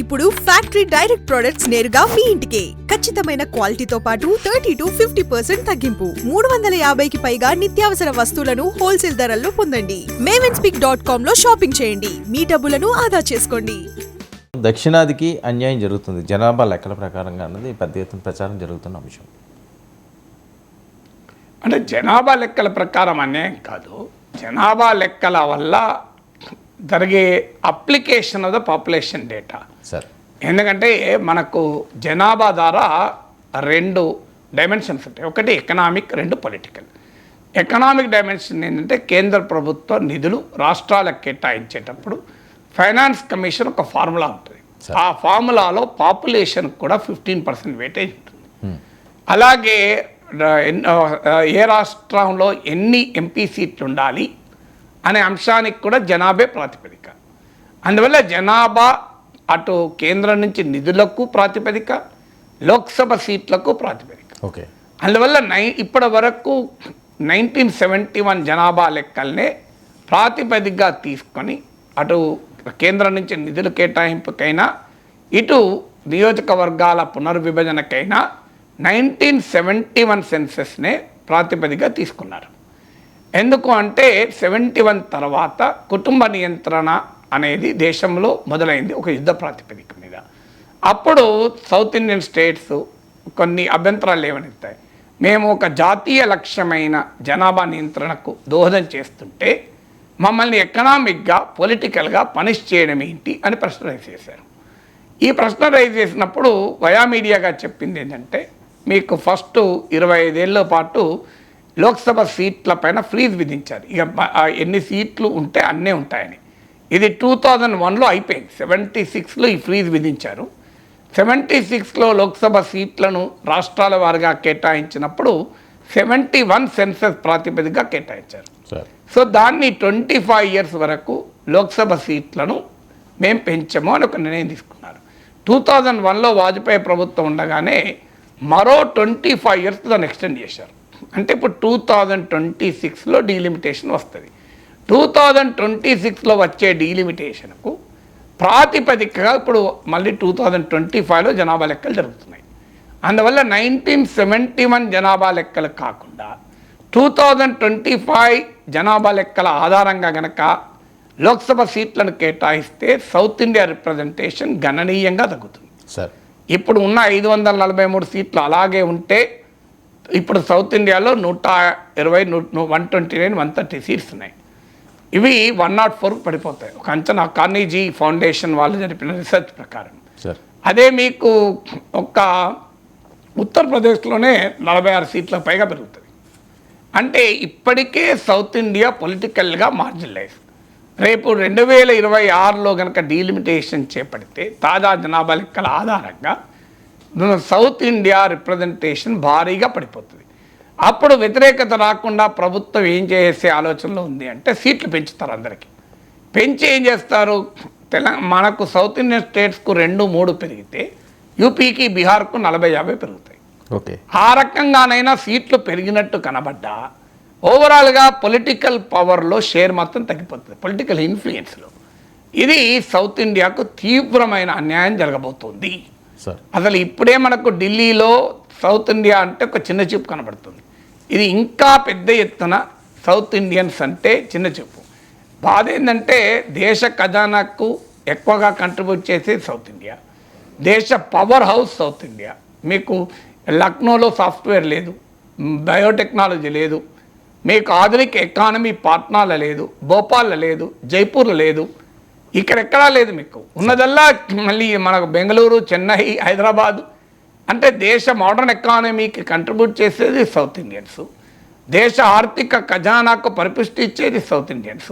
ఇప్పుడు factory direct products నేరుగా మీ ఇంటికే. ఖచ్చితమైన క్వాలిటీతో పాటు 30 to 50% తగ్గింపు. 350కి పైగా నిత్యావసర వస్తువులను హోల్సేల్ ధరల్లో పొందండి. mavenSpeak.com లో షాపింగ్ చేయండి. మీ డబ్బులను ఆదా చేసుకోండి. దక్షిణాదికి అన్యాయం జరుగుతుంది జనాభా లెక్కల ప్రకారంగా అన్నది పెద్ద ఎత్తున ప్రచారం జరుగుతున్న అంశం. అంటే జనాభా లెక్కల ప్రకారం అన్యాయం కాదు, జనాభా లెక్కల వల్ల జరిగే application of the population data. Sir, ఎందుకంటే మనకు జనాభా ద్వారా 2 డైమెన్షన్స్ ఉంటాయి. ఒకటి ఎకనామిక్, 2 పొలిటికల్. ఎకనామిక్ డైమెన్షన్ ఏంటంటే కేంద్ర ప్రభుత్వ నిధులు రాష్ట్రాలకు కేటాయించేటప్పుడు ఫైనాన్స్ కమిషన్ ఒక ఫార్ములా ఉంటుంది. ఆ ఫార్ములాలో పాపులేషన్ కూడా 15% వెయిటేజ్ ఉంటుంది. అలాగే ఏ రాష్ట్రంలో ఎన్ని ఎంపీ సీట్లు ఉండాలి అనే అంశానికి కూడా జనాభా ప్రాతిపదిక. అందువల్ల జనాభా అటు కేంద్రం నుంచి నిధులకు ప్రాతిపదిక, లోక్సభ సీట్లకు ప్రాతిపదిక. ఓకే. అందువల్ల ఇప్పటి వరకు 1971 జనాభా లెక్కల్నే ప్రాతిపదికగా తీసుకొని అటు కేంద్రం నుంచి నిధుల కేటాయింపుకైనా ఇటు నియోజకవర్గాల పునర్విభజనకైనా 1971 సెన్సెస్నే ప్రాతిపదికగా తీసుకున్నారు. ఎందుకు అంటే 71 తర్వాత కుటుంబ నియంత్రణ అనేది దేశంలో మొదలైంది ఒక యుద్ధ ప్రాతిపదిక మీద. అప్పుడు సౌత్ ఇండియన్ స్టేట్స్ కొన్ని అభ్యంతరాలు లేవనెత్తాయి. మేము ఒక జాతీయ లక్ష్యమైన జనాభా నియంత్రణకు దోహదం చేస్తుంటే మమ్మల్ని ఎకనామిక్గా పొలిటికల్గా పనిష్ చేయడం ఏంటి అని ప్రశ్న రైజ్ చేశారు. ఈ ప్రశ్న రైజ్ చేసినప్పుడు వయా మీడియాగా చెప్పింది ఏంటంటే మీకు ఫస్ట్ 25 ఏళ్ళ పాటు లోక్సభ సీట్ల పైన ఫ్రీజ్ విధించారు. ఇక ఎన్ని సీట్లు ఉంటే అన్నీ ఉంటాయని. ఇది 2001లో అయిపోయింది. 76లో ఈ ఫ్రీజ్ విధించారు. 76లో లోక్సభ సీట్లను రాష్ట్రాల వారిగా కేటాయించినప్పుడు 71 సెన్సస్ ప్రాతిపదికగా కేటాయించారు. సో దాన్ని 25 ఇయర్స్ వరకు లోక్సభ సీట్లను మేము పెంచము అని ఒక నిర్ణయం తీసుకున్నారు. 2001లో వాజ్పేయి ప్రభుత్వం ఉండగానే మరో 25 ఇయర్స్ దాన్ని ఎక్స్టెండ్ చేశారు. అంటే ఇప్పుడు 2026లో డీలిమిటేషన్ వస్తుంది. 2026లో వచ్చే డీలిమిటేషన్కు ప్రాతిపదికగా ఇప్పుడు మళ్ళీ 2025లో జనాభా లెక్కలు జరుగుతున్నాయి. అందువల్ల 1971 జనాభా లెక్కలు కాకుండా 2025 జనాభా లెక్కల ఆధారంగా గనక లోక్సభ సీట్లను కేటాయిస్తే సౌత్ ఇండియా రిప్రజెంటేషన్ గణనీయంగా తగ్గుతుంది. సార్, ఇప్పుడు ఉన్న 543 సీట్లు అలాగే ఉంటే ఇప్పుడు సౌత్ ఇండియాలో 120, 129, 130 సీట్స్ ఉన్నాయి. ఇవి 104 పడిపోతాయి. ఒక అంచనా కార్నీజీ ఫౌండేషన్ వాళ్ళు జరిపిన రీసెర్చ్ ప్రకారం. అదే మీకు ఒక ఉత్తరప్రదేశ్లోనే 46 సీట్లకు పైగా పెరుగుతుంది. అంటే ఇప్పటికే సౌత్ ఇండియా పొలిటికల్గా మార్జినలైజ్. రేపు 2026లో కనుక డీలిమిటేషన్ చేపడితే తాజా జనాభా లెక్కల ఆధారంగా సౌత్ ఇండియా రిప్రజెంటేషన్ భారీగా పడిపోతుంది. అప్పుడు వ్యతిరేకత రాకుండా ప్రభుత్వం ఏం చేసే ఆలోచనలో ఉంది అంటే సీట్లు పెంచుతారు. అందరికీ పెంచి ఏం చేస్తారు, మనకు సౌత్ ఇండియన్ స్టేట్స్కు 2, 3 పెరిగితే యూపీకి, బీహార్కు 40-50 పెరుగుతాయి. ఓకే. ఆ రకంగానైనా సీట్లు పెరిగినట్టు కనబడ్డా ఓవరాల్గా పొలిటికల్ పవర్లో షేర్ మొత్తం తగ్గిపోతుంది, పొలిటికల్ ఇన్ఫ్లుయెన్స్లో. ఇది సౌత్ ఇండియాకు తీవ్రమైన అన్యాయం జరగబోతోంది. అసలు ఇప్పుడే మనకు ఢిల్లీలో సౌత్ ఇండియా అంటే ఒక చిన్న చూపు కనబడుతుంది. ఇది ఇంకా పెద్ద ఎత్తున సౌత్ ఇండియన్స్ అంటే చిన్న చూపు. బాధ ఏంటంటే దేశ ఖజానాకు ఎక్కువగా కంట్రిబ్యూట్ చేసేది సౌత్ ఇండియా. దేశ పవర్ హౌస్ సౌత్ ఇండియా. మీకు లక్నోలో సాఫ్ట్వేర్ లేదు, బయోటెక్నాలజీ లేదు, మీకు ఆధునిక ఎకానమీ పాట్నాలో లేదు, భోపాల్లో లేదు, జైపూర్లో లేదు, ఇక్కడెక్కడా లేదు. మీకు ఉన్నదల్లా మళ్ళీ మనకు బెంగళూరు, చెన్నై, హైదరాబాదు. అంటే దేశ మోడర్న్ ఎకానమీకి కంట్రిబ్యూట్ చేసేది సౌత్ ఇండియన్స్. దేశ ఆర్థిక ఖజానాకు పరిపుష్టి ఇచ్చేది సౌత్ ఇండియన్స్.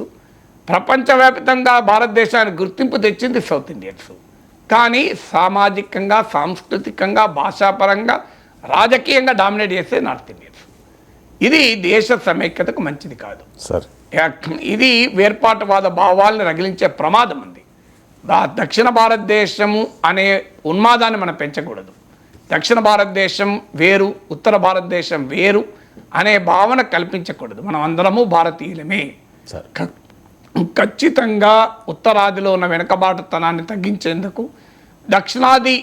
ప్రపంచవ్యాప్తంగా భారతదేశానికి గుర్తింపు తెచ్చింది సౌత్ ఇండియన్స్. కానీ సామాజికంగా, సాంస్కృతికంగా, భాషాపరంగా, రాజకీయంగా డామినేట్ చేసేది నార్త్ ఇండియన్స్. ఇది దేశ సమైక్యతకు మంచిది కాదు. ఇది వేర్పాటువాద భావాలను రగిలించే ప్రమాదం ఉంది. దక్షిణ భారతదేశము అనే ఉన్మాదాన్ని మనం పెంచకూడదు. దక్షిణ భారతదేశం వేరు, ఉత్తర భారతదేశం వేరు అనే భావన కల్పించకూడదు. మనం అందరము భారతీయులమే. ఖచ్చితంగా ఉత్తరాదిలో ఉన్న వెనుకబాటుతనాన్ని తగ్గించేందుకు దక్షిణాది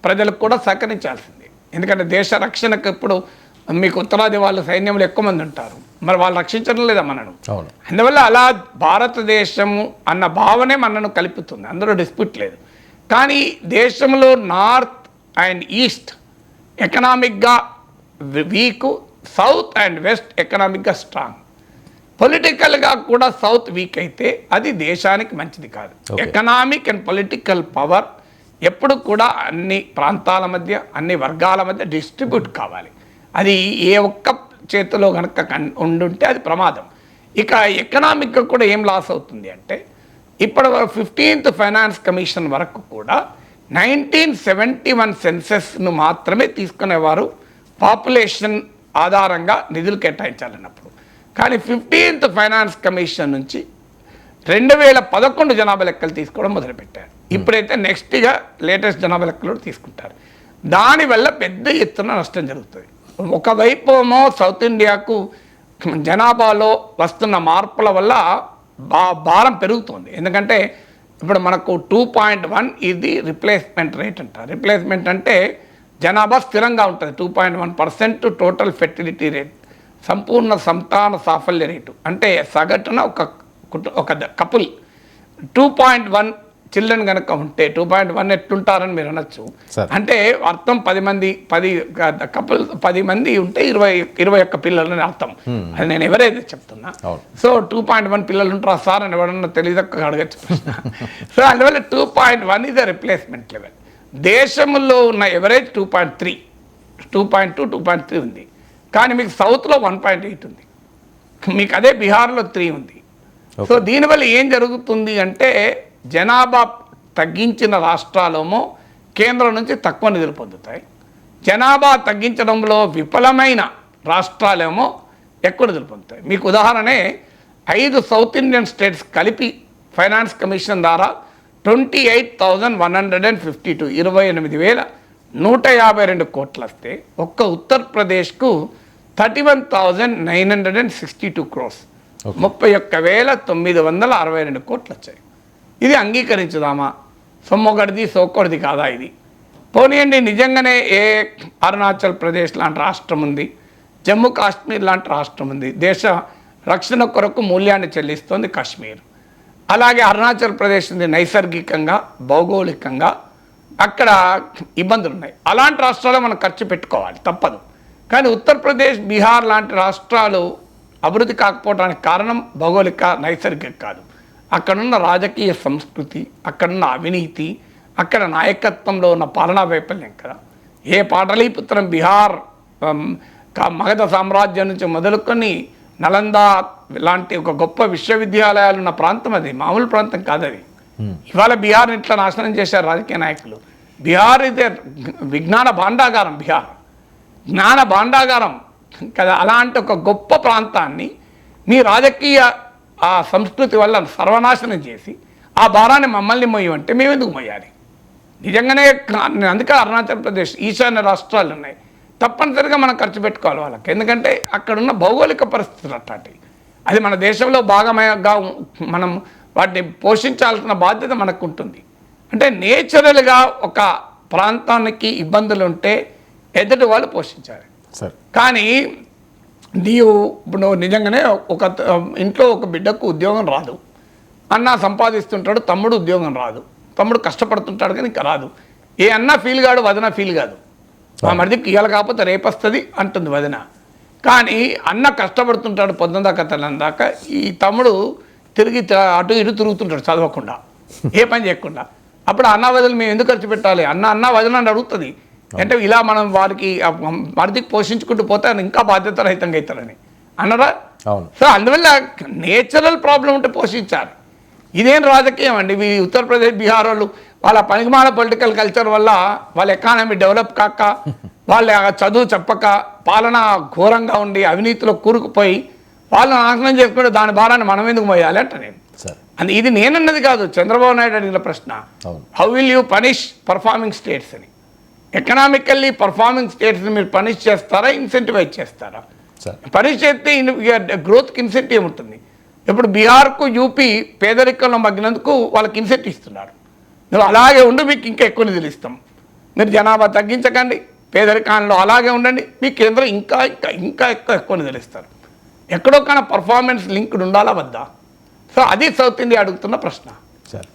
ప్రజలకు కూడా సహకరించాల్సింది. ఎందుకంటే దేశ రక్షణకు ఇప్పుడు మీకు ఉత్తరాది వాళ్ళ సైన్యంలో ఎక్కువ మంది ఉంటారు, మరి వాళ్ళు రక్షించడం లేదా మనను. అందువల్ల అలా భారతదేశము అన్న భావనే మనను కలుపుతుంది, అందులో డిస్ప్యూట్ లేదు. కానీ దేశంలో నార్త్ అండ్ ఈస్ట్ ఎకనామిక్గా వీక్, సౌత్ అండ్ వెస్ట్ ఎకనామిక్గా స్ట్రాంగ్. పొలిటికల్గా కూడా సౌత్ వీక్ అయితే అది దేశానికి మంచిది కాదు. ఎకనామిక్ అండ్ పొలిటికల్ పవర్ ఎప్పుడు కూడా అన్ని ప్రాంతాల మధ్య, అన్ని వర్గాల మధ్య డిస్ట్రిబ్యూట్ కావాలి. అది ఏ ఒక్క చేతిలో కనుక ఉండుంటే అది ప్రమాదం. ఇక ఎకనామిక్గా కూడా ఏం లాస్ అవుతుంది అంటే, ఇప్పటి 15th ఫైనాన్స్ కమిషన్ వరకు కూడా 1971 సెన్సెస్ను మాత్రమే తీసుకునేవారు పాపులేషన్ ఆధారంగా నిధులు కేటాయించాలన్నప్పుడు. కానీ 15th ఫైనాన్స్ కమిషన్ నుంచి 2011 జనాభా లెక్కలు తీసుకోవడం మొదలుపెట్టారు. ఇప్పుడైతే నెక్స్ట్గా లేటెస్ట్ జనాభా లెక్కలు తీసుకుంటారు. దానివల్ల పెద్ద ఎత్తున నష్టం జరుగుతుంది. ఒకవైపు ఏమో సౌత్ ఇండియాకు జనాభాలో వస్తున్న మార్పుల వల్ల భారం పెరుగుతుంది. ఎందుకంటే ఇప్పుడు మనకు 2.1 ఇది రిప్లేస్మెంట్ రేట్ అంటారు. రిప్లేస్మెంట్ అంటే జనాభా స్థిరంగా ఉంటుంది. 2.1% టోటల్ ఫెర్టిలిటీ రేట్, సంపూర్ణ సంతాన సాఫల్య రేటు. అంటే సగటున ఒక కపుల్ 2.1 చిల్డ్రన్ కనుక ఉంటే 2.1 ఎట్లుంటారని మీరు అనొచ్చు. అంటే అర్థం 10 మంది ఉంటే 21 పిల్లలని అర్థం. అది నేను ఎవరైతే చెప్తున్నా. సో 2.1 పిల్లలు ఉంటారా సార్ అని ఎవరన్నా తెలియదక్క అడగచ్చు ప్రశ్న. సో అందువల్ల 2.1 ఇది రిప్లేస్మెంట్ లెవెల్. దేశంలో ఉన్న ఎవరేజ్ 2.3, 2.2, 2.3 ఉంది. కానీ మీకు సౌత్లో 1.8 ఉంది, మీకు అదే బీహార్లో 3 ఉంది. సో దీనివల్ల ఏం జరుగుతుంది అంటే, జనాభా తగ్గించిన రాష్ట్రాలేమో కేంద్రం నుంచి తక్కువ నిధులు పొందుతాయి, జనాభా తగ్గించడంలో విఫలమైన రాష్ట్రాలేమో ఎక్కువ నిధులు పొందుతాయి. మీకు ఉదాహరణే 5 సౌత్ ఇండియన్ స్టేట్స్ కలిపి ఫైనాన్స్ కమిషన్ ద్వారా 28,152 28,152 కోట్లు వస్తే, ఒక్క ఉత్తరప్రదేశ్కు 31,962 crores 31,962 కోట్లు వచ్చాయి. ఇది అంగీకరించుదామా? సొమ్మొకటిది సోకొడిది కాదా ఇది? పోనీయండి, నిజంగానే ఏ అరుణాచల్ ప్రదేశ్ లాంటి రాష్ట్రం ఉంది, జమ్మూ కాశ్మీర్ లాంటి రాష్ట్రం ఉంది, దేశ రక్షణ కొరకు మూల్యాన్ని చెల్లిస్తోంది కాశ్మీర్. అలాగే అరుణాచల్ ప్రదేశ్ ఉంది, నైసర్గికంగా భౌగోళికంగా అక్కడ ఇబ్బందులు ఉన్నాయి. అలాంటి రాష్ట్రాలు మనం ఖర్చు పెట్టుకోవాలి, తప్పదు. కానీ ఉత్తరప్రదేశ్, బీహార్ లాంటి రాష్ట్రాలు అభివృద్ధి కాకపోవడానికి కారణం భౌగోళిక నైసర్గిక కాదు, అక్కడున్న రాజకీయ సంస్కృతి, అక్కడున్న అవినీతి, అక్కడ నాయకత్వంలో ఉన్న పాలనా వైఫల్యం కదా. ఏ పాటలీపుత్రం బీహార్ మగధ సామ్రాజ్యం నుంచి మొదలుకొని నలంద లాంటి ఒక గొప్ప విశ్వవిద్యాలయాలు ఉన్న ప్రాంతం, అది మామూలు ప్రాంతం కాదు. అది ఇవాళ బీహార్ని ఇట్లా నాశనం చేశారు రాజకీయ నాయకులు. బీహార్ ఇదే విజ్ఞాన భాండాగారం, బీహార్ జ్ఞాన భాండాగారం కదా. అలాంటి ఒక గొప్ప ప్రాంతాన్ని మీ రాజకీయ ఆ సంస్కృతి వల్ల సర్వనాశనం చేసి ఆ భారాన్ని మమ్మల్ని మొయ్యమంటే మేము ఎందుకు మొయ్యాలి? నిజంగానే అందుకే అరుణాచల్ ప్రదేశ్, ఈశాన్య రాష్ట్రాలు ఉన్నాయి, తప్పనిసరిగా మనం ఖర్చు పెట్టుకోవాలి వాళ్ళకి. ఎందుకంటే అక్కడున్న భౌగోళిక పరిస్థితులు అట్లాంటివి. అది మన దేశంలో భాగంగా మనం వాటిని పోషించాల్సిన బాధ్యత మనకు ఉంటుంది. అంటే నేచురల్గా ఒక ప్రాంతానికి ఇబ్బందులు ఉంటే ఎదుటి వాళ్ళు పోషించాలి. కానీ నువ్వు నిజంగానే ఒక ఇంట్లో ఒక బిడ్డకు ఉద్యోగం రాదు, అన్న సంపాదిస్తుంటాడు, తమ్ముడు ఉద్యోగం రాదు, తమ్ముడు కష్టపడుతుంటాడు కానీ ఇంకా రాదు. ఏ అన్న ఫీల్ కాడు, వదిన ఫీల్ కాదు. మా మరిదికి ఇయ్యాల కాకపోతే రేపొస్తుంది అంటుంది వదిన. కానీ అన్న కష్టపడుతుంటాడు పొద్దుందాకా తెల్లందాకా, ఈ తమ్ముడు తిరిగి అటు ఇటు తిరుగుతుంటాడు చదవకుండా, ఏ పని చేయకుండా. అప్పుడు అన్న వదిలి మేము ఎందుకు ఖర్చు పెట్టాలి? అన్న వదిన అడుగుతుంది. అంటే ఇలా మనం వారికి మరిదికి పోషించుకుంటూ పోతే ఇంకా బాధ్యత రహితంగా అవుతారని అన్నరా. సో అందువల్ల నేచురల్ ప్రాబ్లం ఉంటే పోషించాలి. ఇదేం రాజకీయం అండి? ఈ ఉత్తరప్రదేశ్, బీహార్ వాళ్ళు వాళ్ళ పనికిమాల పొలిటికల్ కల్చర్ వల్ల వాళ్ళ ఎకానమీ డెవలప్ కాక, వాళ్ళ చదువు చెప్పక, పాలన ఘోరంగా ఉండి అవినీతిలో కూరుకుపోయి వాళ్ళు నాశనం చేసుకుంటే దాని భారాన్ని మనం ఎందుకు మోయాలి అంట నేను. అది ఇది నేనన్నది కాదు, చంద్రబాబు నాయుడు అడిగిన ప్రశ్న. How will you punish performing states అని. ఎకనామికల్లీ పర్ఫార్మింగ్ స్టేట్స్ని మీరు పనిష్ చేస్తారా, ఇన్సెంటివైజ్ చేస్తారా? పనిష్ చేస్తే గ్రోత్కి ఇన్సెంటివ్ ఉంటుంది. ఇప్పుడు బీహార్కు యూపీ పేదరికంలో మగ్గినందుకు వాళ్ళకి ఇన్సెంటివ్ ఇస్తున్నారు. నువ్వు అలాగే ఉండి మీకు ఇంకా ఎక్కువ నిధులు ఇస్తాం. మీరు జనాభా తగ్గించకండి, పేదరికాల్లో అలాగే ఉండండి, మీ కేంద్రం ఇంకా ఇంకా ఇంకా ఎక్కువ నిధులు ఇస్తారు. ఎక్కడో కానీ పర్ఫార్మెన్స్ లింక్డ్ ఉండాలా వద్దా? సో అది సౌత్ ఇండియా అడుగుతున్న ప్రశ్న. సరే.